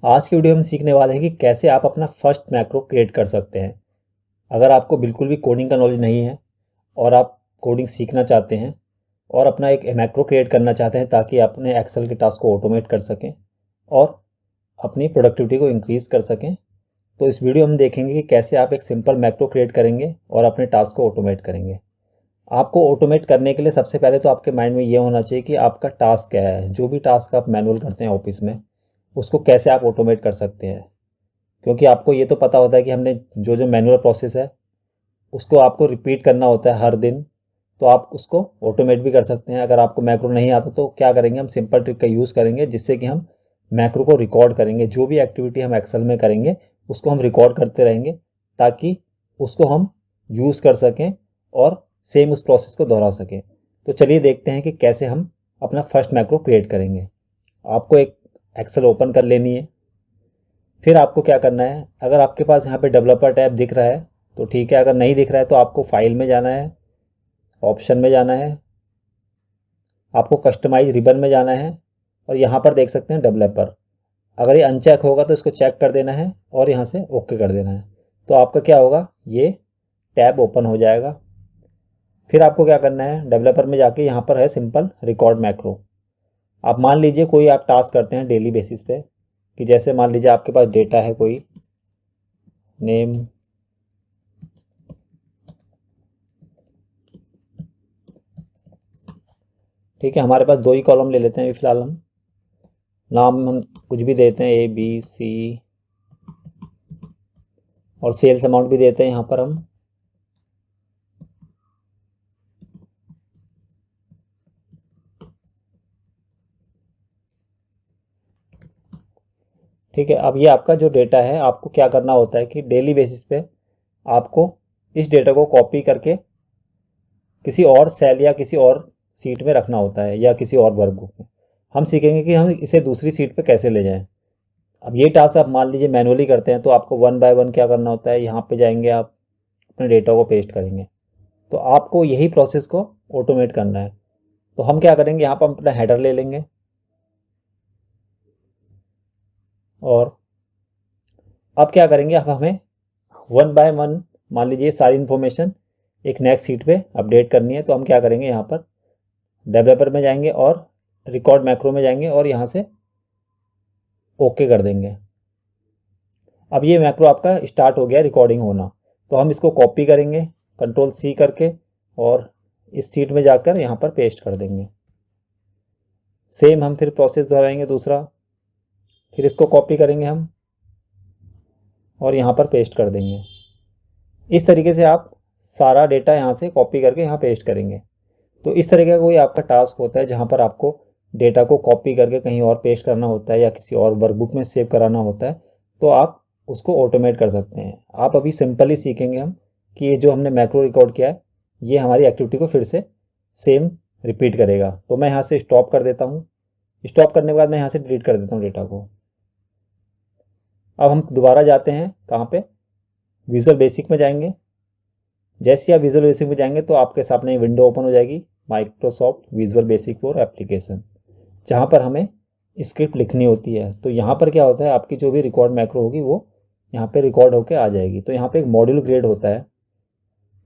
आज की वीडियो में सीखने वाले हैं कि कैसे आप अपना फर्स्ट मैक्रो क्रिएट कर सकते हैं। अगर आपको बिल्कुल भी कोडिंग का नॉलेज नहीं है और आप कोडिंग सीखना चाहते हैं और अपना एक मैक्रो क्रिएट करना चाहते हैं ताकि अपने एक्सेल के टास्क को ऑटोमेट कर सकें और अपनी प्रोडक्टिविटी को इंक्रीज़ कर सकें, तो इस वीडियो में देखेंगे कि कैसे आप एक सिंपल मैक्रो क्रिएट करेंगे और अपने टास्क को ऑटोमेट करेंगे। आपको ऑटोमेट करने के लिए सबसे पहले तो आपके माइंड में ये होना चाहिए कि आपका टास्क क्या है। जो भी टास्क आप मैनुअल करते हैं ऑफिस में, उसको कैसे आप ऑटोमेट कर सकते हैं। क्योंकि आपको ये तो पता होता है कि हमने जो जो मैनुअल प्रोसेस है उसको आपको रिपीट करना होता है हर दिन, तो आप उसको ऑटोमेट भी कर सकते हैं। अगर आपको मैक्रो नहीं आता तो क्या करेंगे, हम सिंपल ट्रिक का यूज़ करेंगे जिससे कि हम मैक्रो को रिकॉर्ड करेंगे। जो भी एक्टिविटी हम एक्सेल में करेंगे उसको हम रिकॉर्ड करते रहेंगे ताकि उसको हम यूज़ कर सकें और सेम उस प्रोसेस को दोहरा सकें। तो चलिए देखते हैं कि कैसे हम अपना फर्स्ट मैक्रो क्रिएट करेंगे। आपको एक एक्सेल ओपन कर लेनी है। फिर आपको क्या करना है, अगर आपके पास यहाँ पे डेवलपर टैब दिख रहा है तो ठीक है, अगर नहीं दिख रहा है तो आपको फाइल में जाना है, ऑप्शन में जाना है, आपको कस्टमाइज रिबन में जाना है और यहाँ पर देख सकते हैं डेवलपर। अगर ये अनचेक होगा तो इसको चेक कर देना है और यहाँ से ओके कर देना है। तो आपका क्या होगा, ये टैब ओपन हो जाएगा। फिर आपको क्या करना है, डेवलपर में जाके यहाँ पर है सिंपल रिकॉर्ड मैक्रो। आप मान लीजिए कोई आप टास्क करते हैं डेली बेसिस पे, कि जैसे मान लीजिए आपके पास डेटा है कोई नेम, ठीक है, हमारे पास दो ही कॉलम ले लेते हैं अभी फ़िलहाल। हम नाम हम कुछ भी देते हैं, ABC, और सेल्स अमाउंट भी देते हैं यहाँ पर हम। ठीक है, अब ये आपका जो डेटा है, आपको क्या करना होता है कि डेली बेसिस पे आपको इस डेटा को कॉपी करके किसी और सेल या किसी और सीट में रखना होता है या किसी और वर्कबुक में। हम सीखेंगे कि हम इसे दूसरी सीट पे कैसे ले जाएं। अब ये टास्क आप मान लीजिए मैनुअली करते हैं तो आपको वन बाय वन क्या करना होता है, यहाँ पे जाएंगे, आप अपने डेटा को पेस्ट करेंगे। तो आपको यही प्रोसेस को ऑटोमेट करना है। तो हम क्या करेंगे, यहाँ पर हम अपना हेडर ले लेंगे और अब क्या करेंगे, अब हमें वन बाय वन मान लीजिए सारी इन्फॉर्मेशन एक नेक्स्ट सीट पे अपडेट करनी है। तो हम क्या करेंगे, यहाँ पर डेवलपर में जाएंगे और रिकॉर्ड मैक्रो में जाएंगे और यहाँ से ओके कर देंगे। अब ये मैक्रो आपका स्टार्ट हो गया रिकॉर्डिंग होना। तो हम इसको कॉपी करेंगे Ctrl+C करके और इस सीट में जाकर यहाँ पर पेस्ट कर देंगे। सेम हम फिर प्रोसेस दोहराएंगे दूसरा, फिर इसको कॉपी करेंगे हम और यहाँ पर पेस्ट कर देंगे। इस तरीके से आप सारा डेटा यहाँ से कॉपी करके यहाँ पेस्ट करेंगे। तो इस तरीके का कोई आपका टास्क होता है जहाँ पर आपको डेटा को कॉपी करके कहीं और पेस्ट करना होता है या किसी और वर्कबुक में सेव कराना होता है, तो आप उसको ऑटोमेट कर सकते हैं। आप अभी सिंपली सीखेंगे हम कि ये जो हमने मैक्रो रिकॉर्ड किया है ये हमारी एक्टिविटी को फिर से सेम रिपीट करेगा। तो मैं यहाँ से स्टॉप कर देता हूँ। स्टॉप करने के बाद मैं यहाँ से डिलीट कर देता हूँ डेटा को। अब हम दोबारा जाते हैं कहाँ पे, विजुअल बेसिक में जाएंगे। जैसे आप विजुअल बेसिक में जाएंगे तो आपके सामने विंडो ओपन हो जाएगी, Microsoft visual basic for application, जहाँ पर हमें स्क्रिप्ट लिखनी होती है। तो यहाँ पर क्या होता है, आपकी जो भी रिकॉर्ड मैक्रो होगी वो यहाँ पे रिकॉर्ड होके आ जाएगी। तो यहाँ पे एक मॉड्यूल क्रिएट होता है,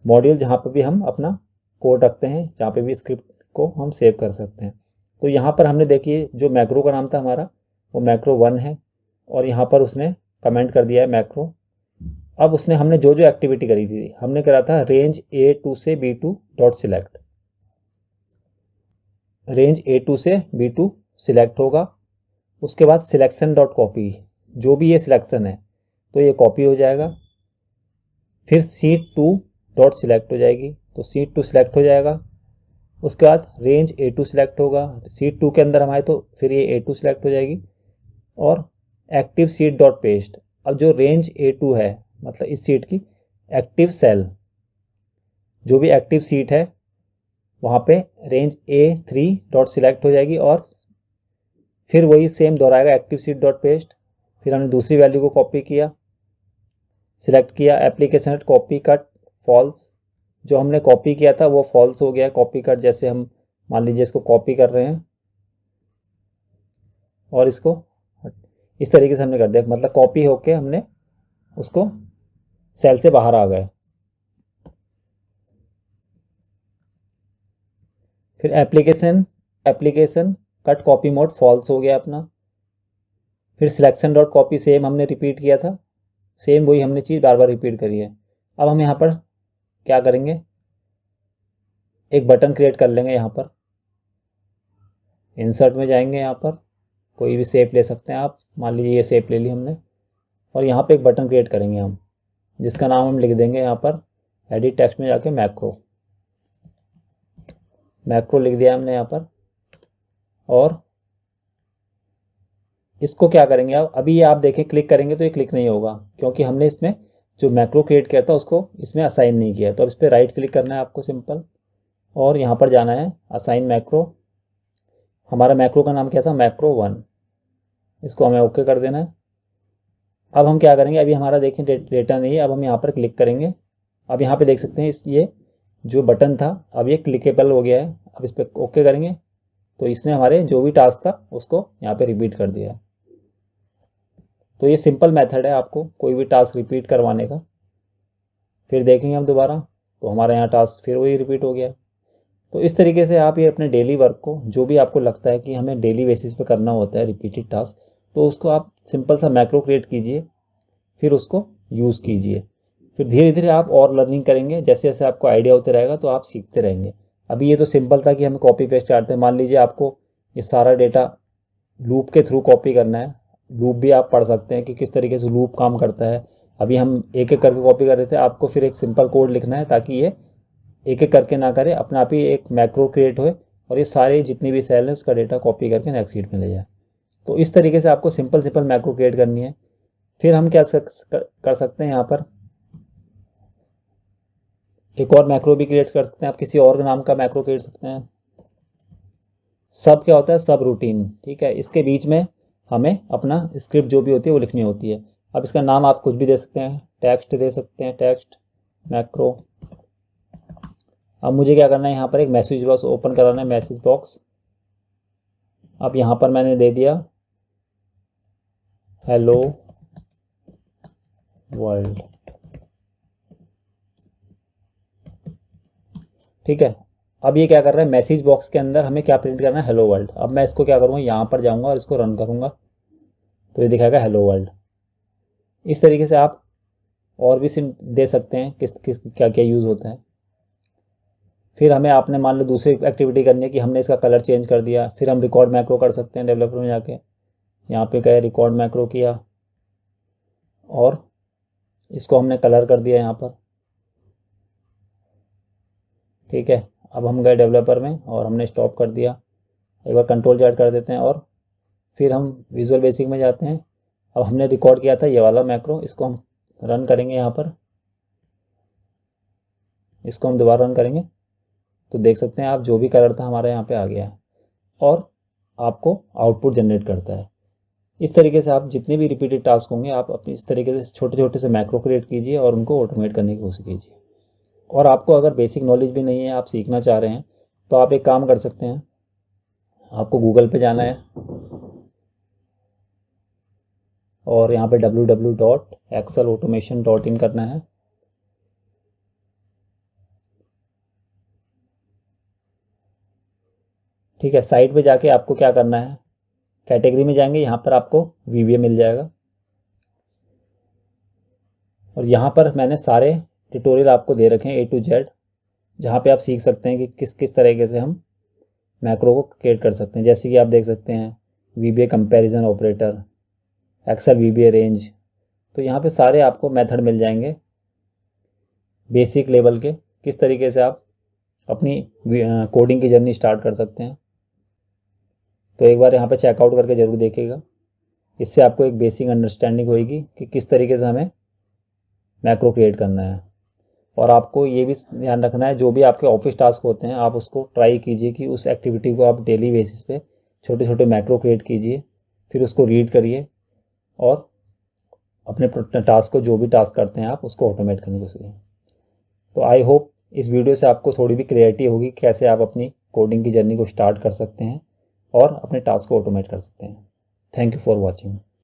मॉड्यूल जहाँ पर भी हम अपना कोड रखते हैं, जहाँ पे भी स्क्रिप्ट को हम सेव कर सकते हैं। तो यहाँ पर हमने देखिए जो मैक्रो का नाम था हमारा वो मैक्रो 1 है और यहाँ पर उसने कमेंट कर दिया है मैक्रो। अब उसने हमने जो जो एक्टिविटी करी थी, हमने करा था रेंज A2 से B2 dot select. Range A2 से B2 सिलेक्ट होगा, उसके बाद सिलेक्शन डॉट कॉपी, जो भी ये सिलेक्शन है तो ये कॉपी हो जाएगा। फिर C2 डॉट सिलेक्ट हो जाएगी तो C2 सिलेक्ट हो जाएगा। उसके बाद रेंज A2 सिलेक्ट होगा, C2 के अंदर हम आए तो फिर ये A2 सिलेक्ट हो जाएगी और एक्टिव सीट डॉट पेस्ट। अब जो रेंज A2 है मतलब इस सीट की एक्टिव सेल, जो भी एक्टिव सीट है वहाँ पे रेंज A3 डॉट सिलेक्ट हो जाएगी और फिर वही सेम दोहराएगा एक्टिव सीट डॉट पेस्ट। फिर हमने दूसरी वैल्यू को कॉपी किया, सिलेक्ट किया, एप्लीकेशन कॉपी कट फॉल्स, जो हमने कॉपी किया था वो फॉल्स हो गया कॉपी कट। जैसे हम मान लीजिए इसको कॉपी कर रहे हैं और इसको इस तरीके से हमने कर दिया, मतलब कॉपी होके हमने उसको सेल से बाहर आ गए। फिर application cut copy mode false हो गया अपना। फिर सिलेक्शन डॉट कॉपी सेम हमने रिपीट किया था, सेम वही हमने चीज़ बार बार रिपीट करी है। अब हम यहाँ पर क्या करेंगे, एक बटन क्रिएट कर लेंगे। यहाँ पर इंसर्ट में जाएंगे, यहाँ पर कोई भी शेप ले सकते हैं आप, मान लीजिए ये शेप ले ली हमने, और यहाँ पे एक बटन क्रिएट करेंगे हम, जिसका नाम हम लिख देंगे यहाँ पर एडिट टेक्स्ट में जाके मैक्रो लिख दिया हमने यहाँ पर। और इसको क्या करेंगे आप, अभी ये आप देखें क्लिक करेंगे तो ये क्लिक नहीं होगा, क्योंकि हमने इसमें जो मैक्रो क्रिएट किया था उसको इसमें असाइन नहीं किया। तो अब इस पर राइट क्लिक करना है आपको सिंपल, और यहाँ पर जाना है असाइन मैक्रो। हमारा मैक्रो का नाम क्या था, मैक्रो 1, इसको हमें ओके कर देना है। अब हम क्या करेंगे, अभी हमारा देखें डेटा नहीं है, अब हम यहाँ पर क्लिक करेंगे। अब यहाँ पे देख सकते हैं ये जो बटन था अब ये क्लिकेबल हो गया है। अब इस पर ओके करेंगे तो इसने हमारे जो भी टास्क था उसको यहाँ पे रिपीट कर दिया है। तो ये सिंपल मेथड है आपको कोई भी टास्क रिपीट करवाने का। फिर देखेंगे हम दोबारा तो हमारे यहाँ टास्क फिर वही रिपीट हो गया। तो इस तरीके से आप ये अपने डेली वर्क को, जो भी आपको लगता है कि हमें डेली बेसिस पे करना होता है रिपीटेड टास्क, तो उसको आप सिंपल सा मैक्रो क्रिएट कीजिए, फिर उसको यूज़ कीजिए। फिर धीरे धीरे आप और लर्निंग करेंगे, जैसे जैसे आपको आइडिया होते रहेगा तो आप सीखते रहेंगे। अभी ये तो सिंपल था कि हमें कॉपी पेस्ट करते हैं। मान लीजिए आपको ये सारा डेटा लूप के थ्रू कॉपी करना है, लूप भी आप पढ़ सकते हैं कि किस तरीके से लूप काम करता है। अभी हम एक एक करके कॉपी कर रहे थे, आपको फिर एक सिंपल कोड लिखना है ताकि ये एक एक करके ना करे, अपने आप ही एक मैक्रो क्रिएट होए और ये सारे जितनी भी सेल है उसका डेटा कॉपी करके नेक्स्ट शीट में ले जाए। तो इस तरीके से आपको सिंपल मैक्रो क्रिएट करनी है। फिर हम क्या कर सकते हैं, यहाँ पर एक और मैक्रो भी क्रिएट कर सकते हैं। आप किसी और नाम का मैक्रो क्रिएट सकते हैं। सब क्या होता है, सब रूटीन, ठीक है। इसके बीच में हमें अपना स्क्रिप्ट जो भी होती है वो लिखनी होती है। अब इसका नाम आप कुछ भी दे सकते हैं, टेक्स्ट दे सकते हैं, टेक्स्ट मैक्रो। अब मुझे क्या करना है, यहाँ पर एक मैसेज बॉक्स ओपन कराना है, मैसेज बॉक्स। अब यहाँ पर मैंने दे दिया हेलो वर्ल्ड, ठीक है। अब ये क्या कर रहा है, मैसेज बॉक्स के अंदर हमें क्या प्रिंट करना है, हेलो वर्ल्ड। अब मैं इसको क्या करूँगा, यहाँ पर जाऊँगा और इसको रन करूँगा तो ये दिखाएगा हेलो वर्ल्ड। इस तरीके से आप और भी सिम दे सकते हैं, किस किस क्या क्या यूज़ होता है। फिर हमें आपने मान लो दूसरी एक्टिविटी करनी है कि हमने इसका कलर चेंज कर दिया, फिर हम रिकॉर्ड मैक्रो कर सकते हैं डेवलपर में जाके। यहाँ पे गए, रिकॉर्ड मैक्रो किया और इसको हमने कलर कर दिया यहाँ पर, ठीक है। अब हम गए डेवलपर में और हमने स्टॉप कर दिया। एक बार कंट्रोल Z कर देते हैं और फिर हम विजुअल बेसिक में जाते हैं। अब हमने रिकॉर्ड किया था ये वाला मैक्रो, इसको हम रन करेंगे यहाँ पर, इसको हम दोबारा रन करेंगे तो देख सकते हैं आप जो भी कलर था हमारा यहाँ पे आ गया है और आपको आउटपुट जनरेट करता है। इस तरीके से आप जितने भी रिपीटेड टास्क होंगे आप अपने इस तरीके से छोटे छोटे से मैक्रो क्रिएट कीजिए और उनको ऑटोमेट करने की कोशिश कीजिए। और आपको अगर बेसिक नॉलेज भी नहीं है, आप सीखना चाह रहे हैं, तो आप एक काम कर सकते हैं, आपको गूगल पे जाना है और यहाँ पे www.excelautomation.in करना है। ठीक है, साइट पे जाके आपको क्या करना है, कैटेगरी में जाएंगे, यहाँ पर आपको VBA मिल जाएगा और यहाँ पर मैंने सारे ट्यूटोरियल आपको दे रखे हैं A to Z, जहाँ पे आप सीख सकते हैं कि किस किस तरीके से हम मैक्रो को क्रिएट कर सकते हैं। जैसे कि आप देख सकते हैं VBA comparison operator, excel VBA range. तो यहाँ पे सारे आपको मेथड मिल जाएंगे बेसिक लेवल के, किस तरीके से आप अपनी कोडिंग की जर्नी स्टार्ट कर सकते हैं। तो एक बार यहाँ पे चेकआउट करके ज़रूर देखिएगा, इससे आपको एक बेसिक अंडरस्टैंडिंग होगी कि किस तरीके से हमें मैक्रो क्रिएट करना है। और आपको ये भी ध्यान रखना है, जो भी आपके ऑफिस टास्क होते हैं आप उसको ट्राई कीजिए कि उस एक्टिविटी को आप डेली बेसिस पे छोटे छोटे मैक्रो क्रिएट कीजिए, फिर उसको रीड करिए और अपने टास्क को, जो भी टास्क करते हैं आप उसको ऑटोमेट करने की कोशिश करिए। तो आई होप इस वीडियो से आपको थोड़ी भी क्लैरिटी होगी कैसे आप अपनी कोडिंग की जर्नी को स्टार्ट कर सकते हैं और अपने टास्क को ऑटोमेट कर सकते हैं। Thank you for watching.